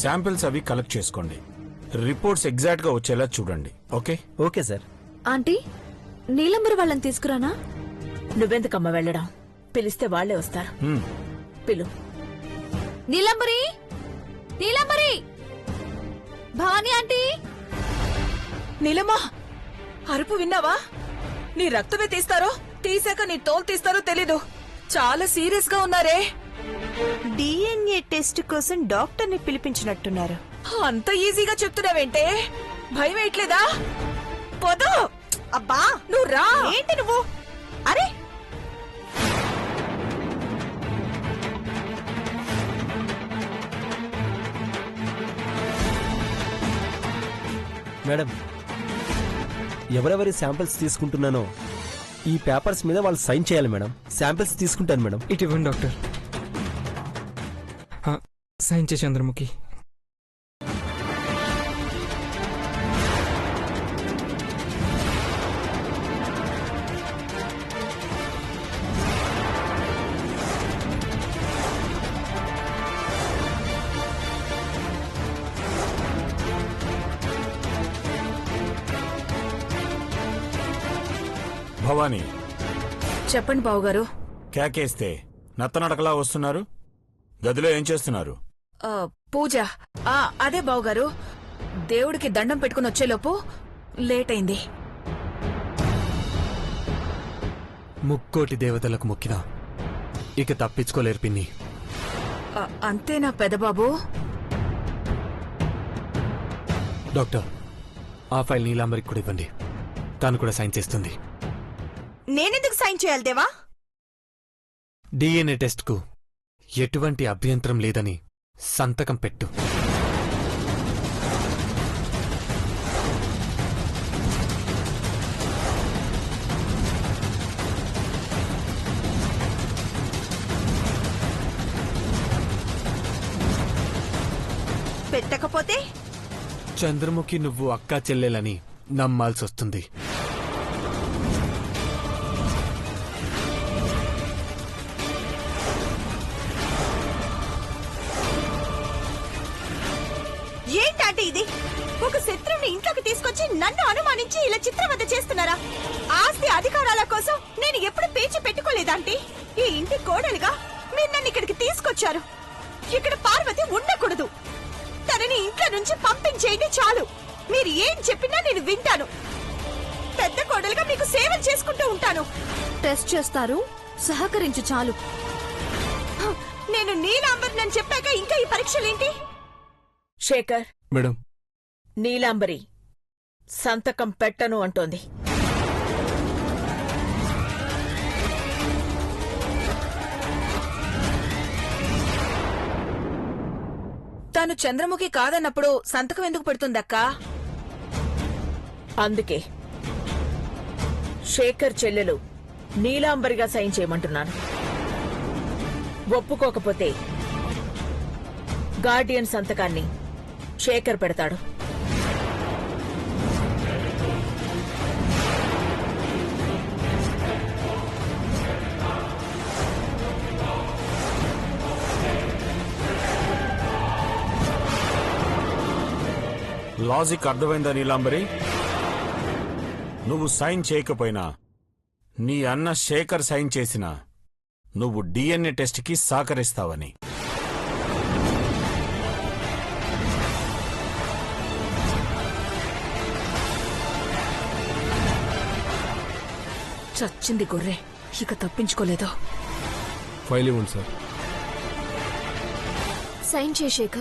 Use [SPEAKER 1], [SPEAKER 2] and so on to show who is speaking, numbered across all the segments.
[SPEAKER 1] Samples అవి collect చేసుకోండి. Reports exact గా వచ్చేలా చూడండి. Okay?
[SPEAKER 2] Okay sir.
[SPEAKER 3] Aunty, Neelambari వాళ్ళని తీసుకురానా?
[SPEAKER 4] నువ్వెందుకమ్మ వెళ్ళడం? పిలిస్తే వాళ్లే వస్తారు. పిలు.
[SPEAKER 3] నీలంబరి, నీలంబరి, భవానీ ఆంటీ.
[SPEAKER 4] నీలమ్మా, అరుపు విన్నావా? నీ రక్తమే తీస్తారో తీసాక నీ తోలు తీస్తారో తెలీదు. చాలా సీరియస్ గా ఉన్నారే.
[SPEAKER 5] డిఎన్ఏ టెస్ట్ కోసం డాక్టర్ ని పిలిపించినట్టున్నారు.
[SPEAKER 4] అంత ఈజీగా చెప్తున్నావేంటే? భయం వేయట్లేదా? పోదు.
[SPEAKER 5] అబ్బా
[SPEAKER 4] నువ్వు రా.
[SPEAKER 5] ఏంటి నువ్వు? అరే
[SPEAKER 2] మేడం, ఎవరెవరి శాంపిల్స్ తీసుకుంటున్నానో ఈ పేపర్స్ మీద వాళ్ళు సైన్ చేయాలి మేడం. శాంపిల్స్ తీసుకుంటాను మేడం.
[SPEAKER 6] ఇటు ఇవ్వండి డాక్టర్. సైన్ చేసి చంద్రముఖి.
[SPEAKER 1] భవానీ,
[SPEAKER 4] చెప్పండి బావుగారు.
[SPEAKER 1] కేకేస్తే నత్తనడకలా వస్తున్నారు. గదిలో ఏం చేస్తున్నారు?
[SPEAKER 4] పూజ. అదే బావుగారు, దేవుడికి దండం పెట్టుకుని వచ్చేలోపు లేట్ అయింది.
[SPEAKER 7] ముక్కోటి దేవతలకు మొక్కినా ఇక తప్పించుకోలేరు పిన్ని.
[SPEAKER 4] అంతేనా పెదబాబు?
[SPEAKER 7] డాక్టర్, ఆ ఫైల్ నీలాంబరికి కూడా ఇవ్వండి. తాను కూడా సైన్ చేస్తుంది.
[SPEAKER 5] నేనెందుకు సైన్ చేయాలి దేవా?
[SPEAKER 7] డిఎన్ఏ టెస్ట్ కు ఎటువంటి అభ్యంతరం లేదని సంతకం పెట్టు.
[SPEAKER 5] పెట్టకపోతే
[SPEAKER 7] చంద్రముఖి నువ్వు అక్కా చెల్లెలని నమ్మాల్సొస్తుంది.
[SPEAKER 5] ఏంటంటే ఇది? ఒక శత్రువుని ఇంట్లోకి తీసుకొచ్చి నన్ను అనుమానించి ఇలా చిత్రవద చేస్తున్నారా? ఆస్తి అధికారాల కోసం నేను ఎప్పుడు పేచి పెట్టుకోలేదంటే ఈ ఇంటి కోడలుగా మీరు నన్ను ఇక్కడికి తీసుకొచ్చారు. ఇక్కడ పార్వతి ఉండకూడదు. తనని ఇంట్లో నుంచి పంపించేయండి చాలు. మీరు ఏం చెప్పినా నేను వింటాను. పెద్ద కోడలుగా మీకు సేవలు చేసుకుంటూ ఉంటాను.
[SPEAKER 3] టెస్ట్ చేస్తారు, సహకరించు చాలు.
[SPEAKER 5] నేను నీలాంబర్ చెప్పాక ఇంకా ఈ పరీక్షలేంటి?
[SPEAKER 4] శేఖర్,
[SPEAKER 6] మేడం,
[SPEAKER 4] నీలాంబరి సంతకం పెట్టను అంటోంది. తను చంద్రముఖి కాదన్నప్పుడు సంతకం ఎందుకు పెడుతుందక్కా? అందుకే శేఖర్ చెల్లెలు నీలాంబరిగా సైన్ చేయమంటున్నాను. ఒప్పుకోకపోతే గార్డియన్ సంతకాన్ని శేఖర్ పెడతాడు.
[SPEAKER 1] లాజిక్ అర్థమైందా నీలాంబరి? నువ్వు సైన్ చేయకపోయినా నీ అన్న శేఖర్ సైన్ చేసినా నువ్వు డిఎన్ఏ టెస్ట్కి సహకరిస్తావని.
[SPEAKER 4] చచ్చింది గొర్రె, ఇక తప్పించుకోలేదో.
[SPEAKER 6] ఫైల్ ఇవ్వండి సార్.
[SPEAKER 3] సైన్ చేశాక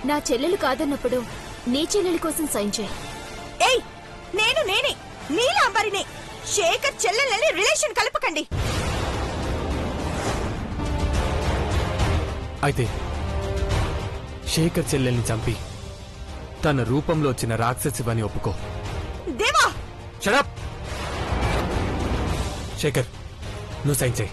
[SPEAKER 3] నా చెల్లెలు కాదన్నప్పుడు నీ చెల్లెలి కోసం సైన్ చేయి.
[SPEAKER 5] ఏయ్, నేనే నీలాంబరిని. శేఖర్ చెల్లెలని రిలేషన్ కలపకండి.
[SPEAKER 7] అయితే శేఖర్ చెల్లెల్ని చంపి తన రూపంలో వచ్చిన రాక్షసివని ఒప్పుకో.
[SPEAKER 5] దేవా,
[SPEAKER 7] షడప్. శేఖర్, నువ్వు సైన్ చేయి.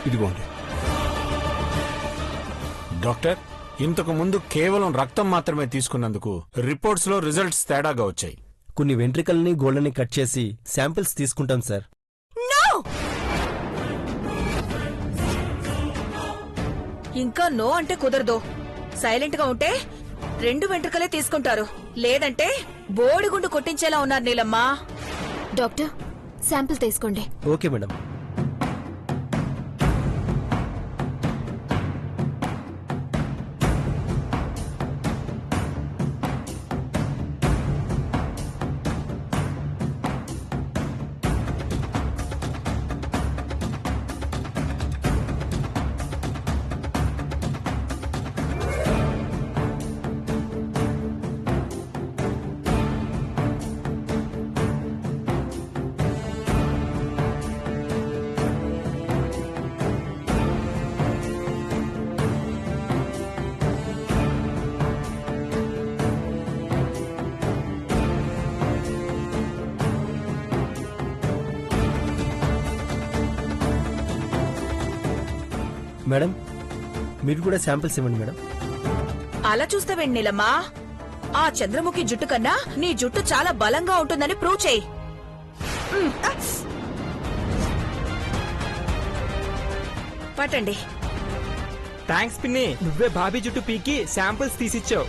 [SPEAKER 6] ఇదిగోండి.
[SPEAKER 1] డాక్టర్, ఇంతకు ముందు కేవలం రక్తం మాత్రమే తీసుకున్నందుకు రిపోర్ట్స్ లో రిజల్ట్స్ తేడాగా వచ్చాయి.
[SPEAKER 2] కొన్ని వెంట్రికల్ని గోళ్ళని కట్ చేసి శాంపిల్స్ తీసుకుంటాం సార్.
[SPEAKER 4] ఇంకా నో అంటే కుదరదు. సైలెంట్ గా ఉంటే 2 వెంట్రుకలే తీసుకుంటారు, లేదంటే బోడిగుండు కొట్టించేలా ఉన్నారు నీలమ్మా.
[SPEAKER 3] డాక్టర్, శాంపిల్ తీసుకోండి.
[SPEAKER 2] Okay madam. మేడం, మీరు కూడా శాంపిల్స్ ఇవ్వండి మేడం.
[SPEAKER 4] అలా చూస్తావేంటి నీలమ్మా? ఆ చంద్రముఖి జుట్టు కన్నా నీ జుట్టు చాలా బలంగా ఉంటుందని ప్రూవ్ చేయి. పట్టండి.
[SPEAKER 6] థ్యాంక్స్ పిన్ని, నువ్వే బాబీ జుట్టు పీకి శాంపిల్స్ తీసిచ్చావు.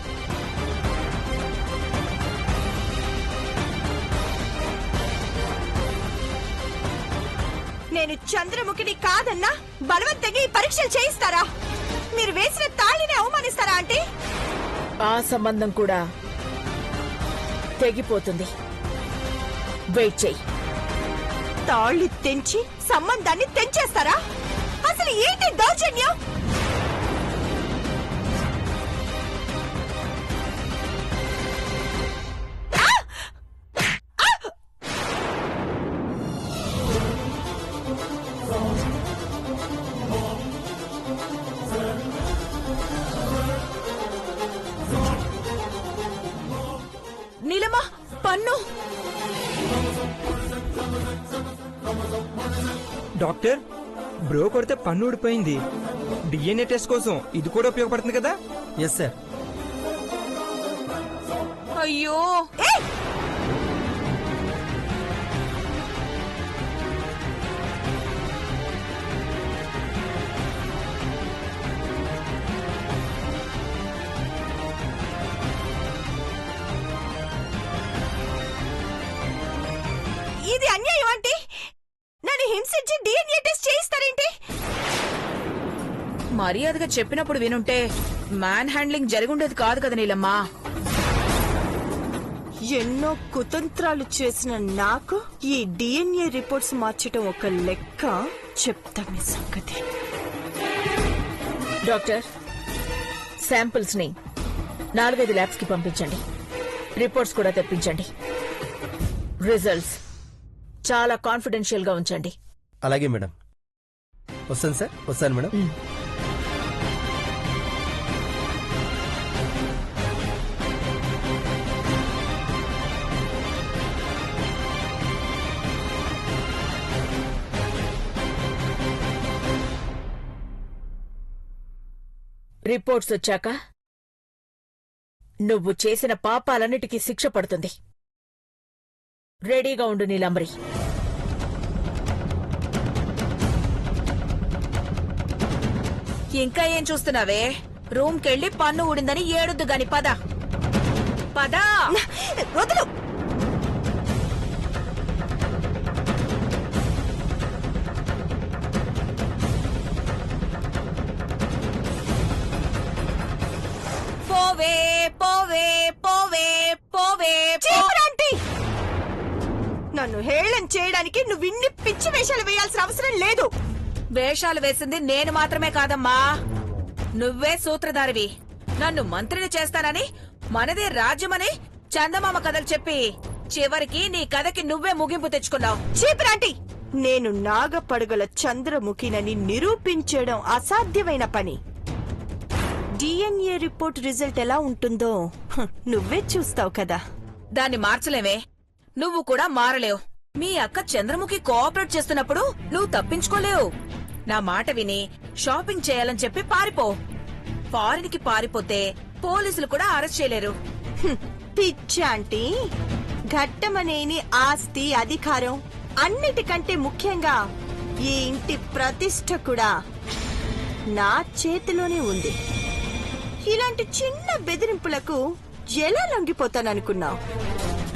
[SPEAKER 5] నేను చంద్రముఖిని కాదన్నా బలవంతంగా ఈ పరీక్షలు చేయిస్తారా? మీరు వేసిన తాళిని అవమానిస్తారా ఆంటీ?
[SPEAKER 4] ఆ సంబంధం కూడా తెగిపోతుంది. వెయిట్ చెయ్యి.
[SPEAKER 5] తాళి తెంచి సంబంధాన్ని తెంచేస్తారా? అసలు ఏంటి దౌర్జన్యం?
[SPEAKER 4] నీలమ్మా, పన్ను.
[SPEAKER 6] డాక్టర్, బ్రో కొడితే పన్ను ఊడిపోయింది. డిఎన్ఏ టెస్ట్ కోసం ఇది కూడా ఉపయోగపడుతుంది కదా?
[SPEAKER 2] Yes sir.
[SPEAKER 4] అయ్యో,
[SPEAKER 5] ఇది అన్యాయం ఆంటీ. నన్ను హింసించి డిఎన్ఏ టెస్ట్ చేయిస్తారేంటి?
[SPEAKER 4] మర్యాదగా చెప్పినప్పుడు వినుంటే మ్యాన్ హ్యాండ్లింగ్ జరిగుండేది కాదు కదా నీలమ్మా.
[SPEAKER 5] ఎన్నో కుతంత్రాలు చేసిన నాకు ఈ డిఎన్ఏ రిపోర్ట్స్ మార్చడం ఒక లెక్క. చెప్తా మీ సంగతి.
[SPEAKER 4] డాక్టర్, శాంపిల్స్ ని 4-5 ల్యాబ్స్ కి పంపించండి. రిపోర్ట్స్ కూడా తెప్పించండి. రిజల్ట్స్ చాలా కాన్ఫిడెన్షియల్ గా ఉంచండి.
[SPEAKER 2] అలాగే మేడం. వస్తాను సార్. వస్తాను మేడం.
[SPEAKER 4] రిపోర్ట్స్ వచ్చాక నువ్వు చేసిన పాపాలన్నిటికీ శిక్ష పడుతుంది. రెడీగా ఉండు నీలంబరి. ఇంకా ఏం చూస్తున్నావే? రూమ్కెళ్ళి పన్ను ఊడిందని ఏడుద్దు గాని పద. పదా.
[SPEAKER 5] వదులు.
[SPEAKER 4] పోవే పోవే పోవే పోవే.
[SPEAKER 5] చీపురాంటీ, నన్ను హేళన చేయడానికి నువ్వు ఇన్ని పిచ్చి వేషాలు వేయాల్సిన అవసరం లేదు.
[SPEAKER 4] వేషాలు వేసింది నేను మాత్రమే కాదమ్మా, నువ్వే సూత్రధారివి. నన్ను మంత్రిని చేస్తానని, మనదే రాజ్యమని చందమామ కథలు చెప్పి చివరికి నీ కథకి నువ్వే ముగింపు తెచ్చుకున్నావు.
[SPEAKER 5] చీపురాంటీ, నేను నాగపడుగల చంద్రముఖినని నిరూపించడం అసాధ్యమైన పని. డిఎన్ఏ రిపోర్ట్ రిజల్ట్ ఎలా ఉంటుందో నువ్వే చూస్తావు కదా.
[SPEAKER 4] దాన్ని మార్చలేవే, నువ్వు కూడా మారలేవు. మీ అక్క చంద్రముఖి కోఆపరేట్ చేస్తున్నప్పుడు నువ్వు తప్పించుకోలేవు. నా మాట విని షాపింగ్ చేయాలని చెప్పి పారిపో. ఫారిన్ కి పారిపోతే పోలీసులు కూడా అరెస్ట్ చేయలేరు.
[SPEAKER 5] పిచ్చాంటీ, ఘట్టమనేని ఆస్తి, అధికారం అన్నిటికంటే ముఖ్యంగా ఈ ఇంటి ప్రతిష్ట కూడా నా చేతిలోనే ఉంది. ఇలాంటి చిన్న బెదిరింపులకు ఎలా లొంగిపోతాననుకున్నావు?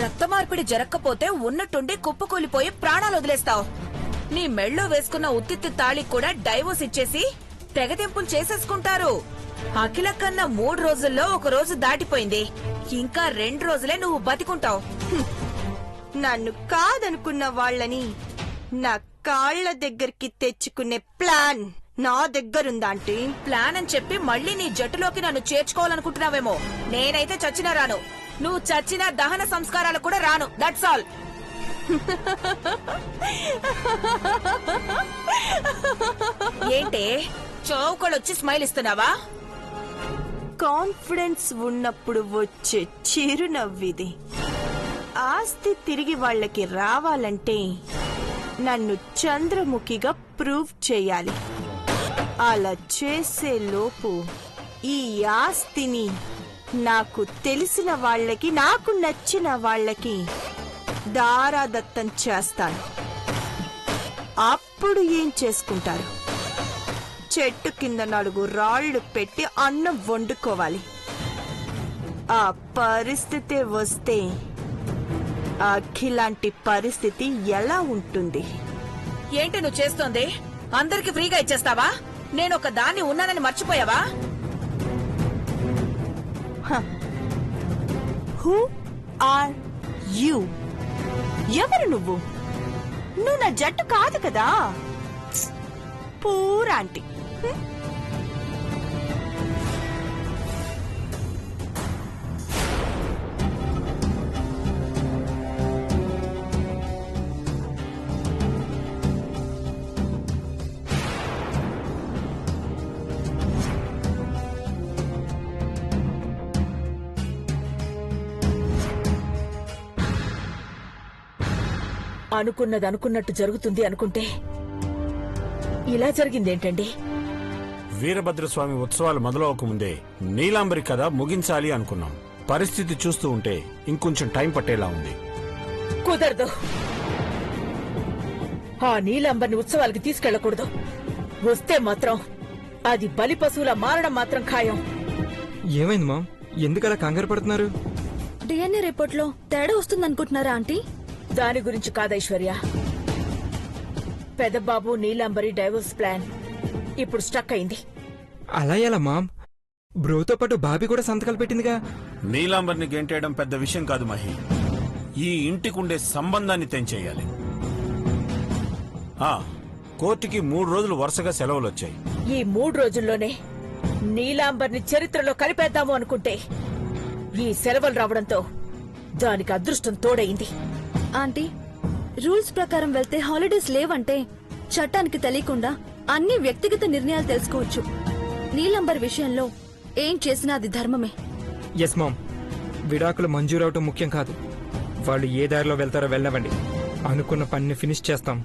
[SPEAKER 4] రక్త మార్పిడి జరగకపోతే ఉన్నట్టుండి కుప్పకూలిపోయి ప్రాణాలు వదిలేస్తావు. నీ మెళ్ళో వేసుకున్న ఉత్తిత్తి తాళికి కూడా డైవోర్స్ ఇచ్చేసి తెగతింపులు చేసేసుకుంటారు. అఖిల కన్నా 3 రోజుల్లో 1 రోజు దాటిపోయింది. ఇంకా 2 రోజులే నువ్వు బతికుంటావు.
[SPEAKER 5] నన్ను కాదనుకున్న వాళ్ళని నా కాళ్ల దగ్గరికి తెచ్చుకునే ప్లాన్ నా దగ్గరుందాంటీ.
[SPEAKER 4] ప్లాన్ అని చెప్పి మళ్ళీ నీ జట్టులోకి నన్ను చేర్చుకోవాలనుకుంటున్నావేమో. నేనైతే చచ్చినా రాను. నువ్వు చచ్చినా దహన సంస్కారాలు కూడా రాను. That's all. ఏంటే చౌకళ్ళొచ్చి స్మైల్ ఇస్తున్నావా?
[SPEAKER 5] కాన్ఫిడెన్స్ ఉన్నప్పుడు వచ్చే చిరునవ్విది. ఆస్తి తిరిగి వాళ్ళకి రావాలంటే నన్ను చంద్రముఖిగా ప్రూవ్ చేయాలి. అలా చేసే లోపు ఈ ఆస్తిని నాకు తెలిసిన వాళ్ళకి, నాకు నచ్చిన వాళ్ళకి దారాదత్తం చేస్తాను. అప్పుడు ఏం చేసుకుంటారు? చెట్టు కింద 4 రాళ్లు పెట్టి అన్నం వండుకోవాలి. ఆ పరిస్థితి వస్తే అఖిలాంటి పరిస్థితి ఎలా ఉంటుంది?
[SPEAKER 4] ఏంటి నువ్వు చేస్తోంది? అందరికి ఫ్రీగా ఇచ్చేస్తావా? నేనొక దాన్ని ఉన్నానని మర్చిపోయావా?
[SPEAKER 5] Who are you? ఎవరు నువ్వు? నువ్వు నా జట్టు కాదు కదా. పూరాంటి.
[SPEAKER 4] అనుకున్నది అనుకున్నట్టు జరుగుతుంది అనుకుంటే ఇలా జరిగిందేంటండి?
[SPEAKER 1] వీరభద్రస్వామి ఉత్సవాలు మొదలవకముందే నీలాంబరి కథ ముగించాలి అనుకున్నాం. పరిస్థితి చూస్తూ ఉంటే ఇంకొంచెం టైం పట్టేలా ఉంది.
[SPEAKER 4] కుదరదు. ఆ నీలాంబర్ని ఉత్సవాలకి తీసుకెళ్లకూడదు. వస్తే మాత్రం అది బలి పశువుల మారడం మాత్రం ఖాయం.
[SPEAKER 6] ఏమైంది మామ్? ఎందుకలా కంగారు పడుతున్నారు?
[SPEAKER 3] డిఎన్ఏ రిపోర్ట్ లో తేడా వస్తుందనుకుంటున్నారా ఆంటీ?
[SPEAKER 4] దాని గురించి కాదైశ్వర్య. పెదబాబు నీలాంబరి డైవోర్స్ ప్లాన్ ఇప్పుడు స్టక్ అయింది.
[SPEAKER 6] అలా ఎలా మామ్? బ్రోతో పాటు బాబీ కూడా సంతకాలు పెట్టిందిగా.
[SPEAKER 1] నీలాంబర్ని గెంటేయడం పెద్ద విషయం కాదు మహి. ఈ ఇంటికుండే సంబంధాన్ని తెంచేయాలి. కోర్టుకి 3 రోజులు వరుసగా సెలవులు వచ్చాయి.
[SPEAKER 4] ఈ 3 రోజుల్లోనే నీలాంబర్ని చరిత్రలో కలిపేద్దాము అనుకుంటే ఈ సెలవులు రావడంతో దానికి అదృష్టం తోడైంది.
[SPEAKER 3] ఆంటీ, రూల్స్ ప్రకారం వెళ్తే హాలిడేస్ లేవంటే చట్టానికి తెలియకుండా అన్ని వ్యక్తిగత నిర్ణయాలు తెలుసుకోవచ్చు. నీలంబర్ విషయంలో ఏం చేసినా అది ధర్మమే.
[SPEAKER 6] ఎస్ మామ్, విడాకులు మంజూరవటం ముఖ్యం కాదు. వాళ్ళు ఏ దారిలో వెళ్తారో వెళ్ళవండి. అనుకున్న పనిని ఫినిష్ చేస్తాం.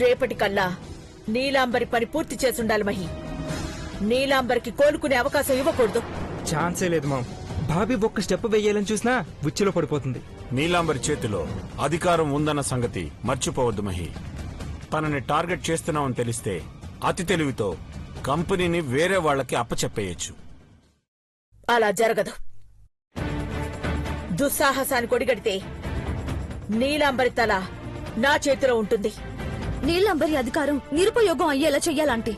[SPEAKER 4] రేపటికల్లా నీలాంబరి పని పూర్తి చేసుండాలి మహి. నీలాంబరికి కోలుకునే అవకాశం ఇవ్వకూడదు.
[SPEAKER 6] ఛాన్సే లేదు మామ్. బాబీ ఒక్క స్టెప్ వెయ్యాలని చూసినా ఉచ్చిలో పడిపోతుంది.
[SPEAKER 1] నీలాంబరి చేతిలో అధికారం ఉందన్న సంగతి మర్చిపోవద్దు మహి. తనని టార్గెట్ చేస్తున్నామని తెలిస్తే అతి తెలివితో కంపెనీని వేరే వాళ్లకి అప్పచెప్పేయచ్చు.
[SPEAKER 4] అలా జరగదు. దుస్సాహసానికి ఒడిగడితే నీలాంబరి తల నా చేతిలో ఉంటుంది.
[SPEAKER 3] నీలంబరి అధికారం నిరుపయోగం అయ్యేలా చెయ్యాలంటే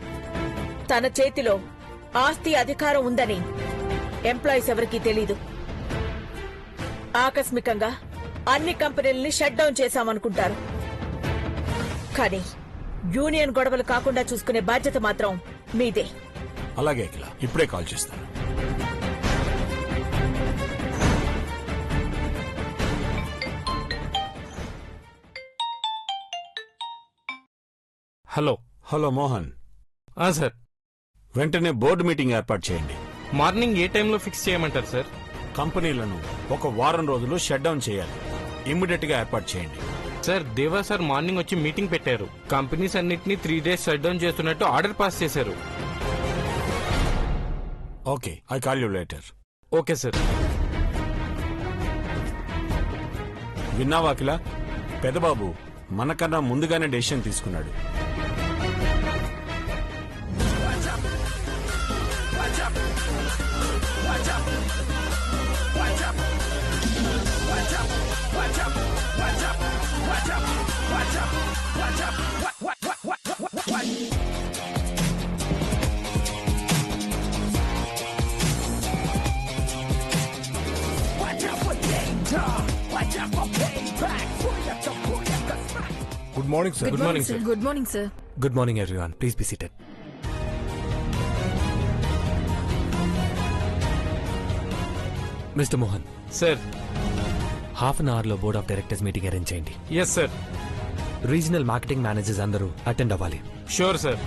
[SPEAKER 4] తన చేతిలో ఆస్తి అధికారం ఉందని ఎంప్లాయీస్ ఎవరికీ తెలీదు. ఆకస్మికంగా అన్ని కంపెనీలని షట్ డౌన్ చేశామనుకుంటారు. కానీ యూనియన్ గొడవలు కాకుండా చూసుకునే బాధ్యత మాత్రం మీదే.
[SPEAKER 1] అలాగే అఖిల, ఇప్పుడే కాల్ చేస్తాను.
[SPEAKER 7] హలో.
[SPEAKER 1] Hello Mohan,
[SPEAKER 7] sir.
[SPEAKER 1] వెంటనే బోర్డు మీటింగ్ ఏర్పాటు చేయండి.
[SPEAKER 7] మార్నింగ్ ఏ టైంలో ఫిక్స్ చేయమంటారు సార్?
[SPEAKER 1] కంపెనీలను 1 వారం రోజులు షట్ డౌన్ చేయాలి. ఇమ్మీడియట్ గా ఏర్పాటు చేయండి.
[SPEAKER 8] సార్ దేవా సార్ మార్నింగ్ వచ్చి మీటింగ్ పెట్టారు. కంపెనీస్ అన్నిటినీ 3 days షట్ డౌన్ చేస్తున్నట్టు ఆర్డర్ పాస్ చేశారు.
[SPEAKER 1] Okay, I call you later.
[SPEAKER 8] Okay sir.
[SPEAKER 1] విన్నావా అఖిల? పెదబాబు మనకన్నా ముందుగానే డెసిషన్ తీసుకున్నాడు.
[SPEAKER 7] Good morning sir.
[SPEAKER 8] Good morning sir.
[SPEAKER 4] Good morning sir.
[SPEAKER 7] Good morning everyone, please be seated. Mister Mohan,
[SPEAKER 8] sir.
[SPEAKER 7] Half an అవర్లో board of directors meeting arrange చేయండి.
[SPEAKER 8] Yes sir.
[SPEAKER 7] Regional marketing managers అందరూ attend అవ్వాలి.
[SPEAKER 8] Sure sir.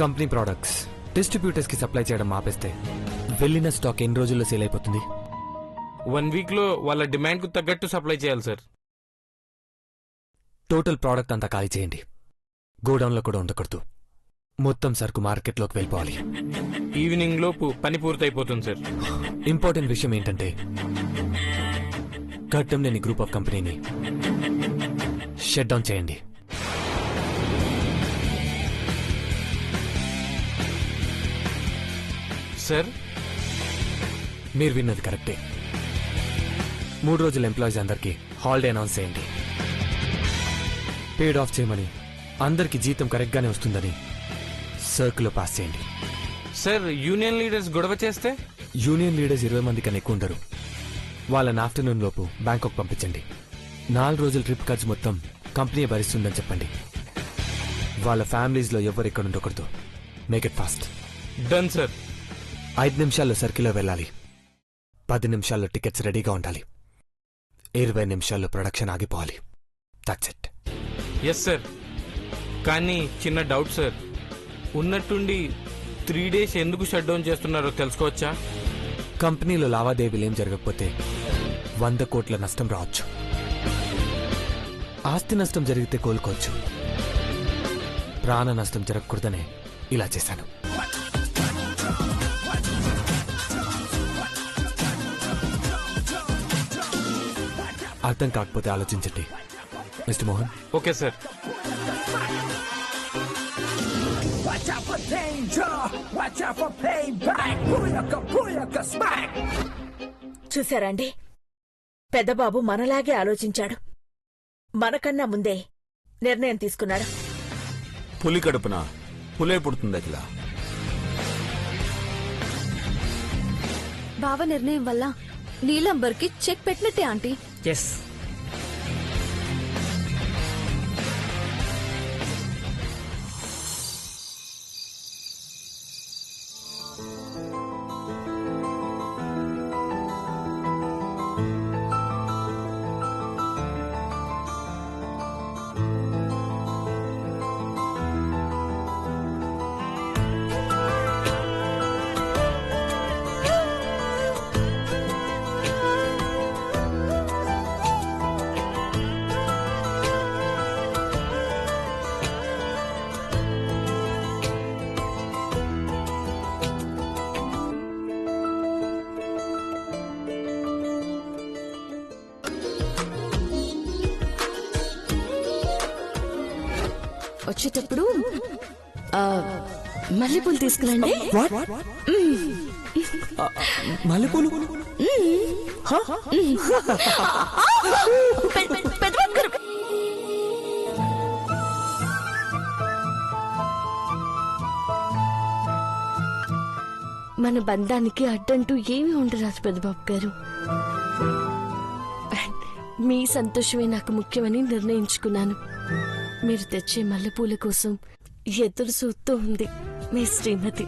[SPEAKER 7] Company products distributors కి supply చేయడం ఆపేస్తే వెళ్ళిన stock ఎన్ని రోజుల్లో సేల్ అయిపోతుంది?
[SPEAKER 8] 1 week లో వాళ్ళ డిమాండ్ కు తగ్గట్టు సప్లై చేయాలి సార్.
[SPEAKER 7] టోటల్ ప్రోడక్ట్ అంతా ఖాళీ చేయండి. గోడౌన్లో కూడా ఉండకూడదు. మొత్తం సరుకు మార్కెట్లోకి వెళ్ళిపోవాలి.
[SPEAKER 8] ఈవినింగ్ లోపు పని పూర్తయిపోతుంది సార్.
[SPEAKER 7] ఇంపార్టెంట్ విషయం ఏంటంటే ఘట్టం లేని గ్రూప్ ఆఫ్ కంపెనీని షట్ డౌన్ చేయండి.
[SPEAKER 8] సార్,
[SPEAKER 7] మీరు విన్నది కరెక్టే. 3 రోజుల ఎంప్లాయీస్ అందరికీ హాలిడే అనౌన్స్ చేయండి. పేడ్ ఆఫ్ చేయమని, అందరికీ జీతం కరెక్ట్గానే వస్తుందని సర్కిల్లో పాస్ చేయండి.
[SPEAKER 8] సార్ యూనియన్ లీడర్స్ గొడవ చేస్తే?
[SPEAKER 7] యూనియన్ లీడర్స్ 20 మంది కన్నా ఎక్కువ ఉండరు. వాళ్ళని ఆఫ్టర్నూన్ లోపు బ్యాంకాక్ పంపించండి. 4 రోజుల ట్రిప్ ఖర్చు మొత్తం కంపెనీ భరిస్తుందని చెప్పండి. వాళ్ళ ఫ్యామిలీస్లో ఎవరు ఇక్కడ ఉండకూడదు. Make it fast.
[SPEAKER 8] Done sir.
[SPEAKER 7] 5 నిమిషాల్లో సర్కిల్లో వెళ్ళాలి. 10 నిమిషాల్లో టికెట్స్ రెడీగా ఉండాలి. 20 నిమిషాల్లో ప్రొడక్షన్ ఆగిపోవాలి. That's it.
[SPEAKER 8] Yes sir. కానీ చిన్న డౌట్ సార్. ఉన్నట్టుండి 3 days ఎందుకు షట్ డౌన్ చేస్తున్నారో తెలుసుకోవచ్చా?
[SPEAKER 7] కంపెనీలో లావాదేవీలు ఏం జరగకపోతే 100 కోట్ల నష్టం రావచ్చు. ఆస్తి నష్టం జరిగితే కోలుకోవచ్చు. ప్రాణ నష్టం జరగకూడదనే ఇలా చేశాను. అర్థం కాకపోతే ఆలోచించండి మిస్టర్ మోహన్.
[SPEAKER 8] Okay sir.
[SPEAKER 4] చూసారండి, పెద్దబాబు మనలాగే ఆలోచించాడు. మనకన్నా ముందే నిర్ణయం తీసుకున్నాడు.
[SPEAKER 1] పులి కడుపున పులే పుడుతుంది అఖిల.
[SPEAKER 3] బావ నిర్ణయం వల్ల నీలంబర్కి చెక్ పెట్టినట్టే ఆంటీ.
[SPEAKER 6] ఎస్.
[SPEAKER 3] వచ్చేటప్పుడు మల్లెపూలు తీసుకురండి.
[SPEAKER 2] మల్లెపూలు?
[SPEAKER 3] మన బంధానికి అడ్డంటూ ఏమీ ఉండరాజు పెద్దబాబు గారు. మీ సంతోషమే నాకు ముఖ్యమని నిర్ణయించుకున్నాను. మీరు తెచ్చే మల్లెపూల కోసం ఎదురు చూస్తూ ఉంది మీ శ్రీమతి.